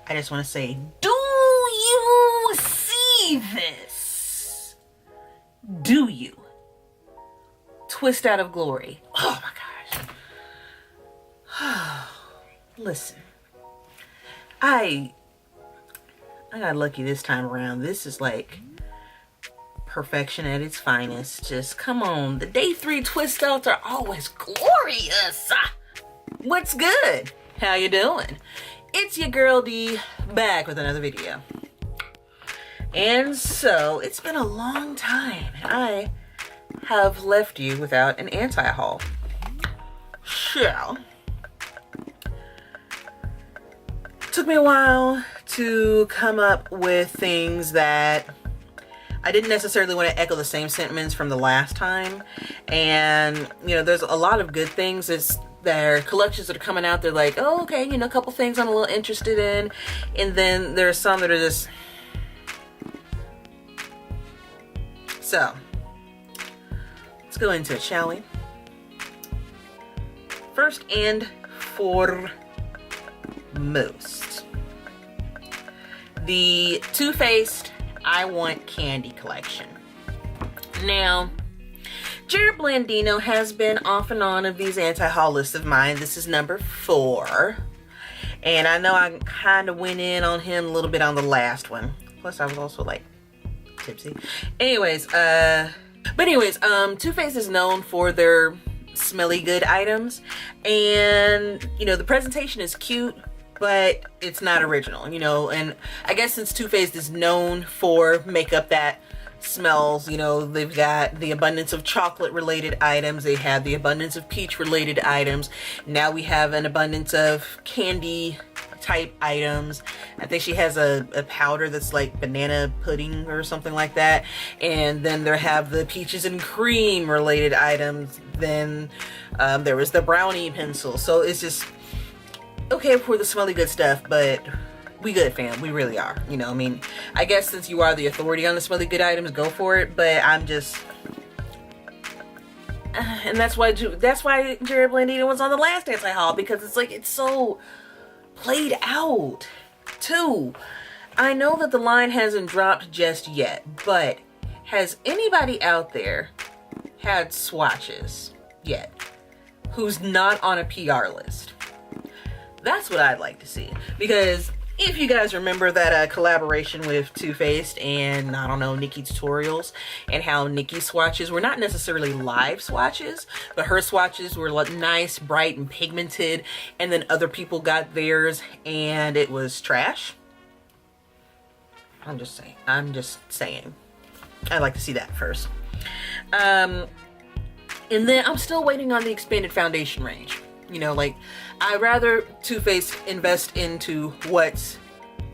I just want to say, do you see this? Do you? Twist out of glory. Oh my gosh. Listen, I got lucky this time around. This is like perfection at its finest. Just come on. The day 3 twist outs are always glorious. What's good? How you doing? It's your girl D back with another video. And so it's been a long time and I have left you without an anti-haul. So took me a while to come up with things that I didn't necessarily want to echo the same sentiments from the last time. And you know, there's a lot of good things. There are collections that are coming out. They're like, oh, okay, you know, a couple things I'm a little interested in. And then there's some that are just... So, let's go into it, shall we? First and foremost, the Too Faced I Want Candy collection. Now, Jared Blandino has been off and on of these anti-haul lists of mine. This is number 4. And I know I kind of went in on him a little bit on the last one. Plus, I was also like tipsy. Anyways, Too Faced is known for their smelly good items. And, you know, the presentation is cute, but it's not original, you know. And I guess since Too Faced is known for makeup that smells, you know, they've got the abundance of chocolate related items, they have the abundance of peach related items, now we have an abundance of candy type items. I think she has a powder that's like banana pudding or something like that, and then there have the peaches and cream related items. Then there was the brownie pencil. So it's just okay for the smelly good stuff, but we good, fam. We really are. You know, I mean, I guess since you are the authority on the smelly good items, go for it. But I'm just, and that's why Jared Blandino was on the last anti-haul, because it's like, it's so played out. 2, I know that the line hasn't dropped just yet, but has anybody out there had swatches yet who's not on a PR list? That's what I'd like to see, because if you guys remember that collaboration with Too Faced and, I don't know, Nikki Tutorials, and how Nikki's swatches were not necessarily live swatches, but her swatches were like nice, bright, and pigmented, and then other people got theirs and it was trash. I'm just saying. I'd like to see that first. And then I'm still waiting on the expanded foundation range. You know, like, I'd rather Too Faced invest into what's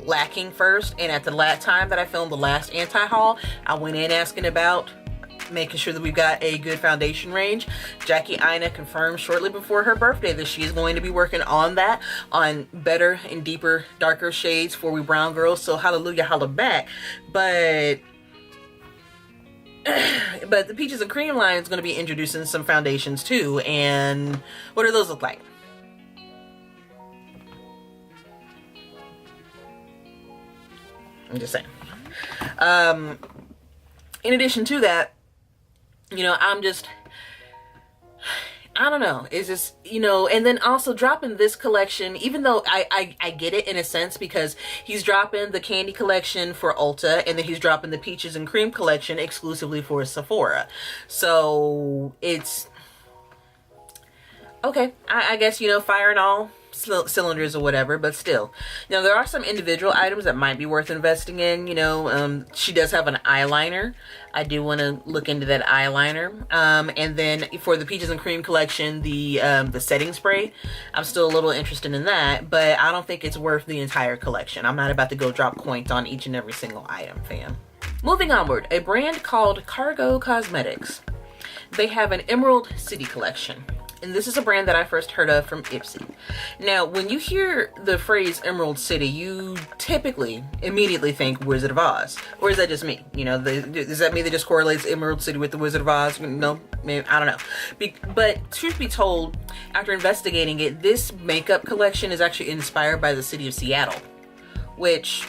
lacking first. And at the time that I filmed the last anti-haul, I went in asking about making sure that we've got a good foundation range. Jackie Aina confirmed shortly before her birthday that she is going to be working on that, on better and deeper, darker shades for we brown girls. So hallelujah, holla back. But the peaches and cream line is going to be introducing some foundations too. And what do those look like? I'm just saying. In addition to that, you know, I don't know. It's just, you know, and then also dropping this collection, even though I get it in a sense, because he's dropping the candy collection for Ulta, and then he's dropping the peaches and cream collection exclusively for Sephora. So it's okay. I guess, you know, firing all cylinders or whatever, but still, you know, there are some individual items that might be worth investing in. You know, she does have an eyeliner. I do want to look into that eyeliner. And then for the peaches and cream collection, the setting spray, I'm still a little interested in that, but I don't think it's worth the entire collection. I'm not about to go drop coins on each and every single item, fam. Moving onward, a brand called Cargo Cosmetics. They have an Emerald City collection. And this is a brand that I first heard of from Ipsy. Now, when you hear the phrase Emerald City, you typically immediately think Wizard of Oz. Or is that just me? You know, does that mean that just correlates Emerald City with the Wizard of Oz? No, I don't know. But truth be told, after investigating it, this makeup collection is actually inspired by the city of Seattle, which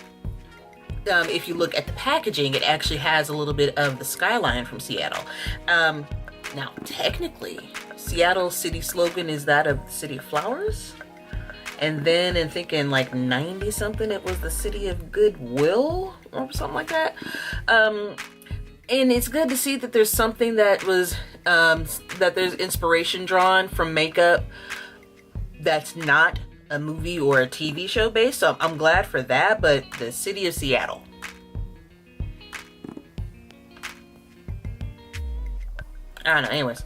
if you look at the packaging, it actually has a little bit of the skyline from Seattle. Now, technically, Seattle's city slogan is that of the City of Flowers. And then in thinking like 90 something, it was the City of Goodwill or something like that. And it's good to see that there's something that was, that there's inspiration drawn from makeup that's not a movie or a TV show based. So I'm glad for that, but the City of Seattle. I don't know, anyways.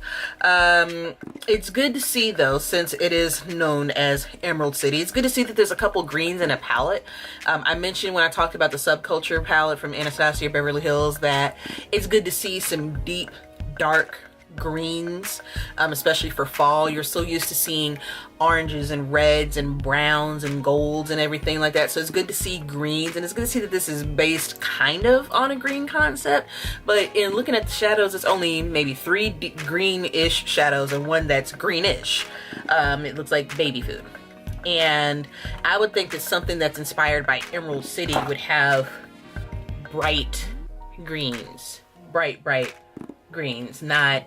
It's good to see though, since it is known as Emerald City, it's good to see that there's a couple greens in a palette. I mentioned when I talked about the subculture palette from Anastasia Beverly Hills that it's good to see some deep, dark greens, especially for fall. You're so used to seeing oranges and reds and browns and golds and everything like that, so it's good to see greens, and it's good to see that this is based kind of on a green concept, but in looking at the shadows, it's only maybe 3 greenish shadows and 1 that's greenish. It looks like baby food, and I would think that something that's inspired by Emerald City would have bright greens, bright greens, not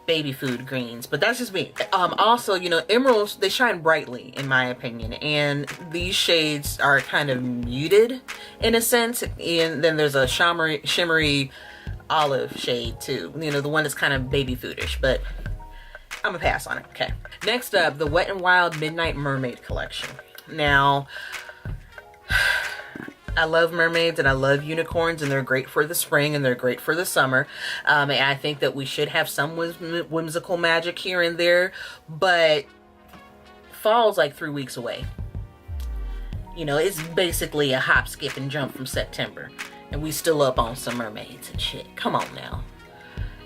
baby food greens, but that's just me. Also, you know, emeralds, they shine brightly in my opinion, and these shades are kind of muted in a sense, and then there's a shimmery olive shade too, you know, the one that's kind of baby foodish, but I'm gonna pass on it. Okay, next up, the Wet n Wild Midnight Mermaid collection. Now, I love mermaids and I love unicorns, and they're great for the spring and they're great for the summer. And I think that we should have some whimsical magic here and there, but fall's like 3 weeks away. You know, it's basically a hop, skip, and jump from September, and we still up on some mermaids and shit. Come on now.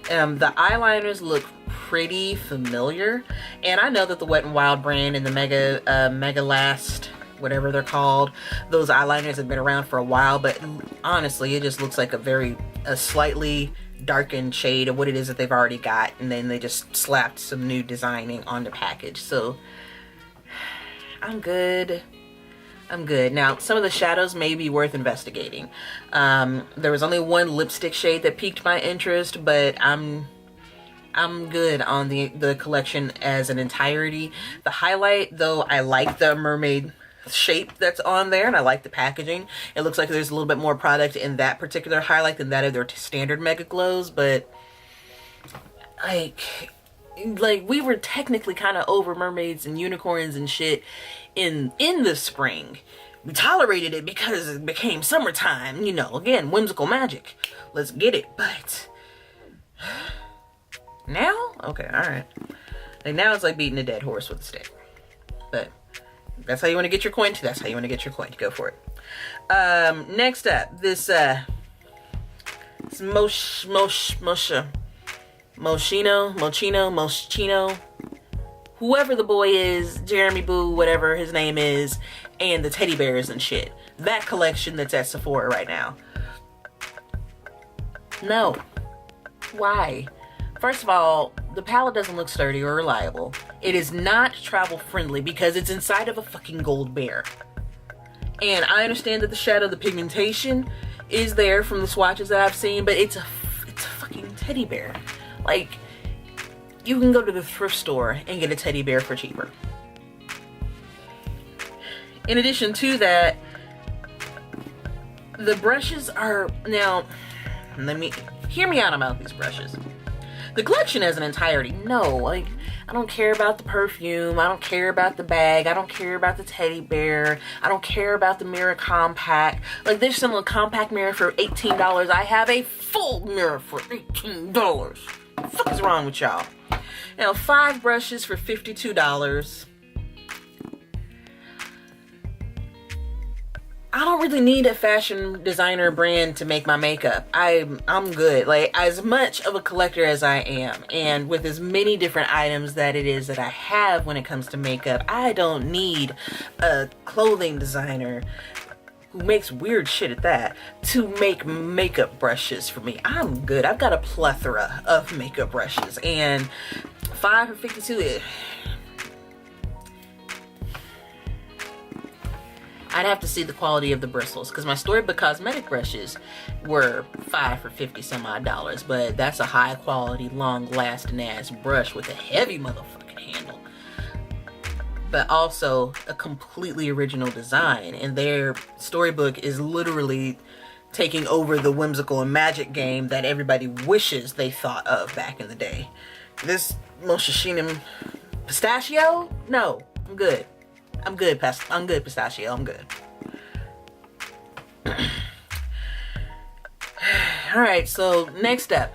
The eyeliners look pretty familiar, and I know that the Wet n Wild brand and the Mega Last, whatever they're called, those eyeliners have been around for a while, but honestly, it just looks like a slightly darkened shade of what it is that they've already got, and then they just slapped some new designing on the package. So I'm good. Now, some of the shadows may be worth investigating. There was only 1 lipstick shade that piqued my interest, but I'm good on the collection as an entirety. The highlight, though, I like the mermaid shape that's on there, and I like the packaging. It looks like there's a little bit more product in that particular highlight than that of their standard Mega Glows, but like we were technically kind of over mermaids and unicorns and shit in the spring. We tolerated it because it became summertime, you know, again, whimsical magic, let's get it. But now, okay, all right, like now it's like beating a dead horse with a stick, but that's how you want to get your coin. That's how you want to get your coin. Go for it. Next up, this Moschino, whoever the boy is, Jeremy Boo, whatever his name is, and the teddy bears and shit. That collection that's at Sephora right now. No. Why? First of all, the palette doesn't look sturdy or reliable. It is not travel friendly because it's inside of a fucking gold bear. And I understand that the shadow, the pigmentation is there from the swatches that I've seen, but it's a fucking teddy bear. Like, you can go to the thrift store and get a teddy bear for cheaper. In addition to that, the brushes are, now, hear me out about these brushes. The collection as an entirety, no, like, I don't care about the perfume, I don't care about the bag, I don't care about the teddy bear, I don't care about the mirror compact. Like, there's some little compact mirror for $18. I have a full mirror for $18. What the fuck is wrong with y'all? Now, 5 brushes for $52. I don't really need a fashion designer brand to make my makeup. I'm good. Like, as much of a collector as I am, and with as many different items that it is that I have when it comes to makeup, I don't need a clothing designer who makes weird shit at that to make makeup brushes for me. I'm good. I've got a plethora of makeup brushes, and 5 for $52. I'd have to see the quality of the bristles, because my Storybook Cosmetic brushes were $5 for 50 some odd dollars, but that's a high quality, long lasting ass brush with a heavy motherfucking handle, but also a completely original design. And their Storybook is literally taking over the whimsical and magic game that everybody wishes they thought of back in the day. This Moschino pistachio? No, I'm good. I'm good, pistachio. I'm good. All right, so next up,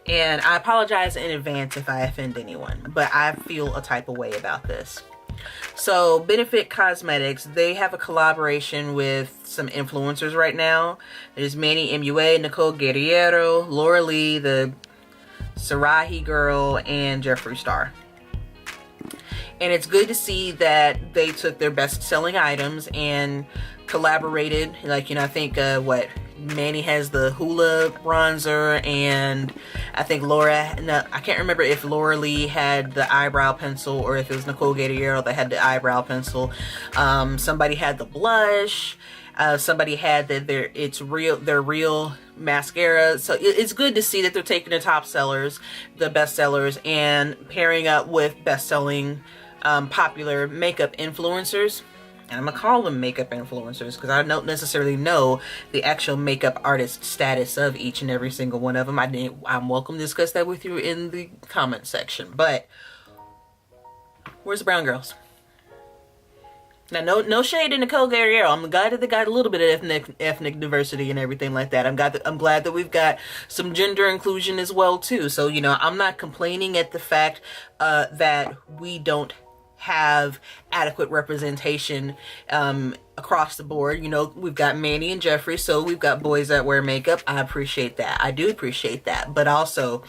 and I apologize in advance if I offend anyone, but I feel a type of way about this. So Benefit Cosmetics, they have a collaboration with some influencers right now. There's Manny MUA, Nicole Guerriero, Laura Lee, the Sarahi girl, and Jeffree Star. And it's good to see that they took their best-selling items and collaborated. Like, you know, I think Manny has the Hula bronzer, and I think I can't remember if Laura Lee had the eyebrow pencil or if it was Nicole Guerriero that had the eyebrow pencil. Somebody had the blush. Somebody had their real mascara. So it's good to see that they're taking the top sellers, the best sellers, and pairing up with best-selling popular makeup influencers. And I'm gonna call them makeup influencers because I don't necessarily know the actual makeup artist status of each and every single one of them. I'm welcome to discuss that with you in the comment section. But where's the brown girls? Now, no shade to Nicole Guerriero. I'm glad that they got a little bit of ethnic diversity and everything like that. I'm glad that we've got some gender inclusion as well too. So, you know, I'm not complaining at the fact that we don't have adequate representation across the board. You know, we've got Manny and Jeffree, so we've got boys that wear makeup. I appreciate that. I do appreciate that. But also,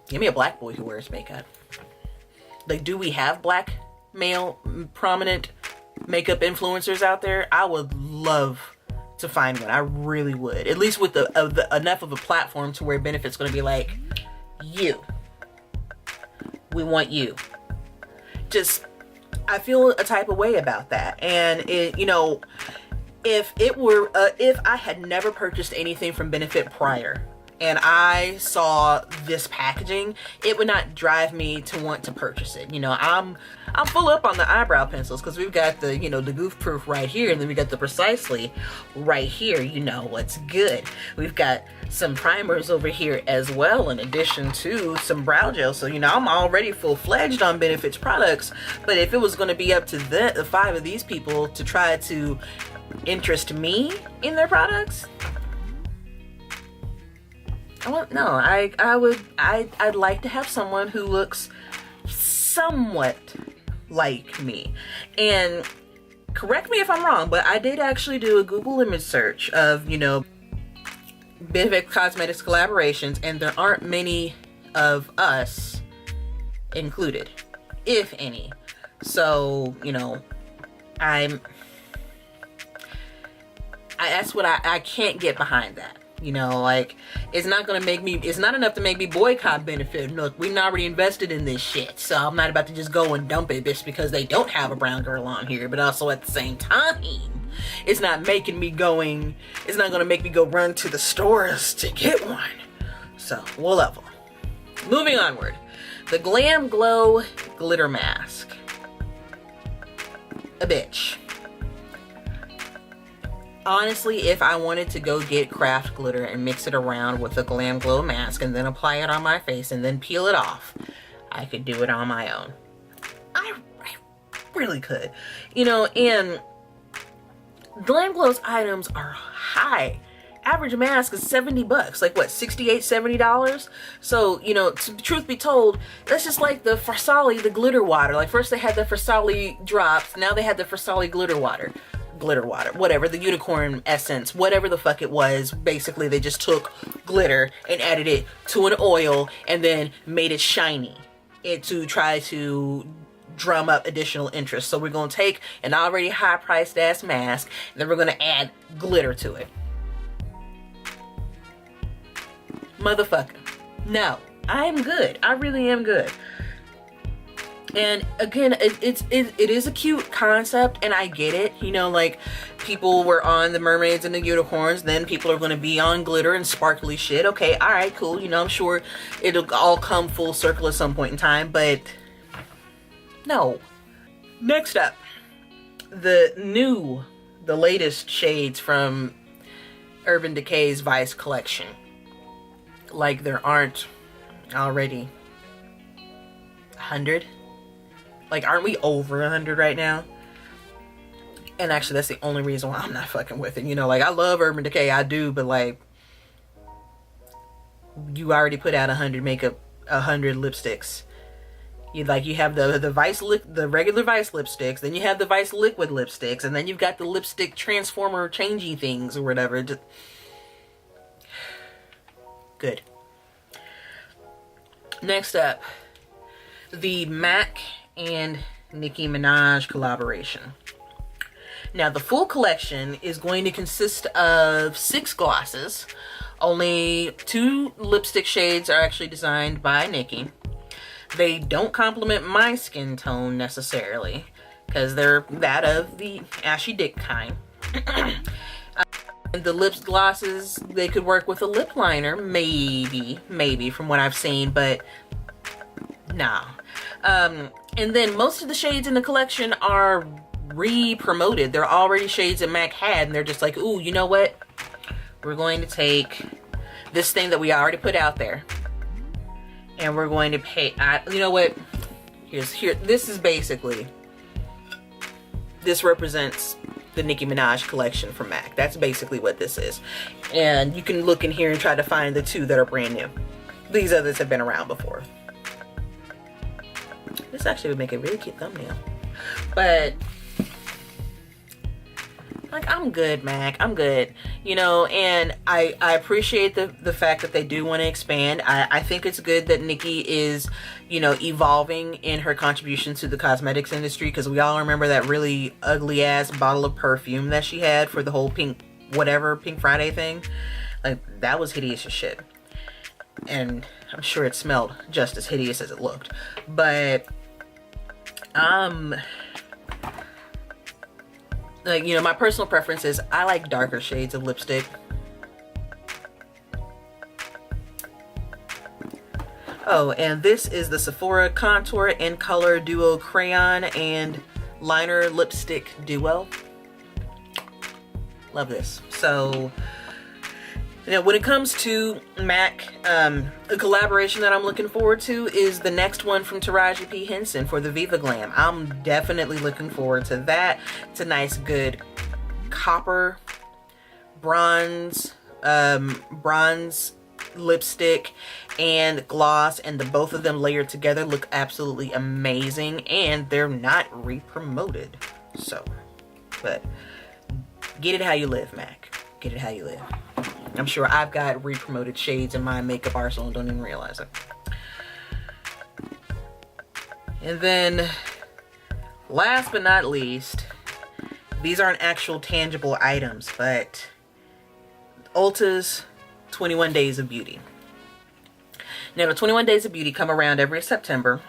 give me a black boy who wears makeup. Like, do we have black male prominent makeup influencers out there? I would love to find one. I really would. At least with enough of a platform to where Benefit's going to be like, we want you. Just, I feel a type of way about that. And it, you know, if I had never purchased anything from Benefit prior and I saw this packaging, it would not drive me to want to purchase it. You know, I'm full up on the eyebrow pencils because we've got the, you know, the Goof Proof right here, and then we got the Precisely right here. You know what's good. We've got some primers over here as well, in addition to some brow gel. So, you know, I'm already full-fledged on Benefit's products, but if it was going to be up to the 5 of these people to try to interest me in their products, I'd like to have someone who looks somewhat like me. And correct me if I'm wrong, but I did actually do a Google image search of, you know, Benefit Cosmetics collaborations, and there aren't many of us included, if any. So, you know, that's what I can't get behind that. You know, like, it's not enough to make me boycott Benefit. Look, we've already invested in this shit, so I'm not about to just go and dump it just because they don't have a brown girl on here. But also at the same time, it's not going to make me go run to the stores to get one. So, we'll level. Moving onward. The Glam Glow Glitter Mask. A bitch. Honestly, if I wanted to go get craft glitter and mix it around with a Glam Glow mask and then apply it on my face and then peel it off, I could do it on my own. I really could. You know, and Glam Glow's items are high. Average mask is $70. Like, what, $68, $70? So, you know, truth be told, that's just like the Farsali, the glitter water. Like, first they had the Farsali drops, now they had the Farsali glitter water, whatever, the unicorn essence, whatever the fuck it was. Basically, they just took glitter and added it to an oil and then made it shiny to try to drum up additional interest. So we're going to take an already high-priced ass mask and then we're going to add glitter to it. Motherfucker. No, I am good. I really am good. And again, it is a cute concept, and I get it. You know, like, people were on the mermaids and the unicorns, then people are going to be on glitter and sparkly shit. Okay, all right, cool. You know, I'm sure it'll all come full circle at some point in time, but no. Next up, the latest shades from Urban Decay's Vice collection. Like there aren't already 100. Like, aren't we over 100 right now? And actually, that's the only reason why I'm not fucking with it. You know, like, I love Urban Decay, I do, but like, you already put out 100 lipsticks. You have the regular Vice lipsticks, then you have the Vice liquid lipsticks, and then you've got the lipstick transformer changey things or whatever. Just... good. Next up, the MAC and Nicki Minaj collaboration. Now, the full collection is going to consist of 6 glosses. Only 2 lipstick shades are actually designed by Nicki. They don't complement my skin tone necessarily, because they're that of the ashy dick kind. The lip glosses, they could work with a lip liner, maybe from what I've seen, but nah. And then most of the shades in the collection are re-promoted. They're already shades that MAC had, and they're just like, ooh, you know what? We're going to take this thing that we already put out there, and we're going to pay, you know what? This is basically, this represents the Nicki Minaj collection from MAC. That's basically what this is. And you can look in here and try to find the 2 that are brand new. These others have been around before. This actually would make a really cute thumbnail. But, like, I'm good, MAC. I'm good. You know, and I appreciate the fact that they do want to expand. I think it's good that Nicki is, you know, evolving in her contributions to the cosmetics industry, because we all remember that really ugly ass bottle of perfume that she had for the whole Pink Friday thing. Like, that was hideous as shit. And I'm sure it smelled just as hideous as it looked. But, like, you know, my personal preference is I like darker shades of lipstick. Oh, and this is the Sephora Contour and Color Duo Crayon and Liner Lipstick Duo. Love this. So, you know, when it comes to MAC, a collaboration that I'm looking forward to is the next one from Taraji P. Henson for the Viva Glam. I'm definitely looking forward to that. It's a nice, good copper, bronze lipstick and gloss, and the both of them layered together look absolutely amazing, and they're not re-promoted. So, but get it how you live, MAC. Get it how you live. I'm sure I've got re-promoted shades in my makeup arsenal and don't even realize it. And then, last but not least, these aren't actual tangible items, but Ulta's 21 Days of Beauty. Now, the 21 Days of Beauty come around every September,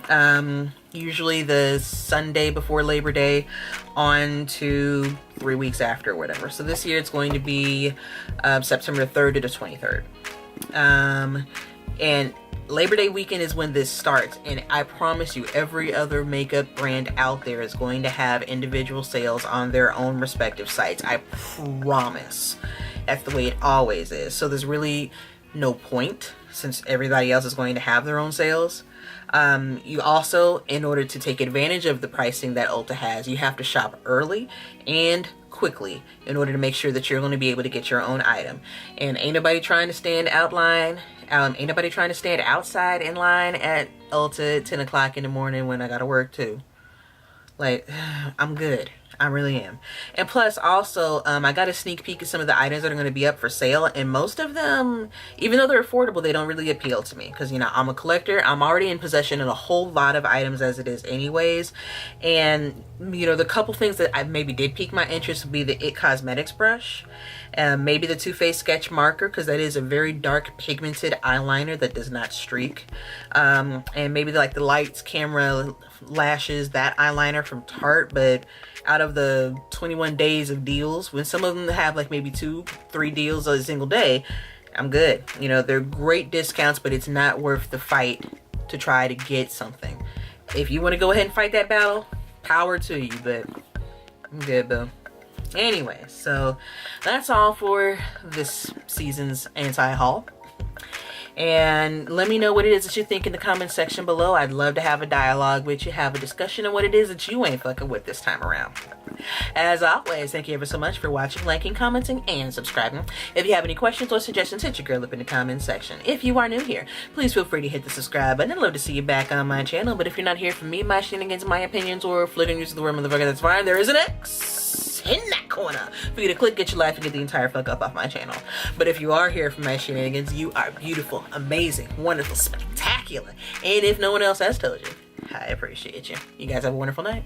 usually the Sunday before Labor Day on to 3 weeks after or whatever. So this year it's going to be September 3rd to the 23rd. And Labor Day weekend is when this starts, and I promise you, every other makeup brand out there is going to have individual sales on their own respective sites. I promise. That's the way it always is. So there's really no point, since everybody else is going to have their own sales. You also, in order to take advantage of the pricing that Ulta has, you have to shop early and quickly in order to make sure that you're going to be able to get your own item. And ain't nobody trying to stand outside in line at Ulta at 10 o'clock in the morning when I gotta work too. Like, I'm good. I really am. And plus, also, I got a sneak peek at some of the items that are going to be up for sale, and most of them, even though they're affordable, they don't really appeal to me, because, you know, I'm a collector. I'm already in possession of a whole lot of items as it is anyways, and, you know, the couple things that I maybe did pique my interest would be the IT Cosmetics brush, maybe the Too Faced Sketch Marker, because that is a very dark pigmented eyeliner that does not streak, and maybe like the Lights Camera lashes, that eyeliner from Tarte, but out of the 21 days of deals, when some of them have like maybe 2-3 deals a single day, I'm good. You know, they're great discounts, but it's not worth the fight to try to get something. If you want to go ahead and fight that battle, power to you, but I'm good, boo. Anyway, so that's all for this season's anti-haul. And let me know what it is that you think in the comment section below. I'd love to have a dialogue with you, have a discussion on what it is that you ain't fucking with this time around. As always, thank you ever so much for watching, liking, commenting, and subscribing. If you have any questions or suggestions, hit your girl up in the comment section. If you are new here, please feel free to hit the subscribe button. I'd love to see you back on my channel. But if you're not here for me, my shenanigans, my opinions, or flirting use of the word motherfucker, that's fine. There is an X in that corner for you to click, get your life, and get the entire fuck up off my channel. But if you are here for my shenanigans, you are beautiful, amazing, wonderful, spectacular. And if no one else has told you, I appreciate you. You guys have a wonderful night.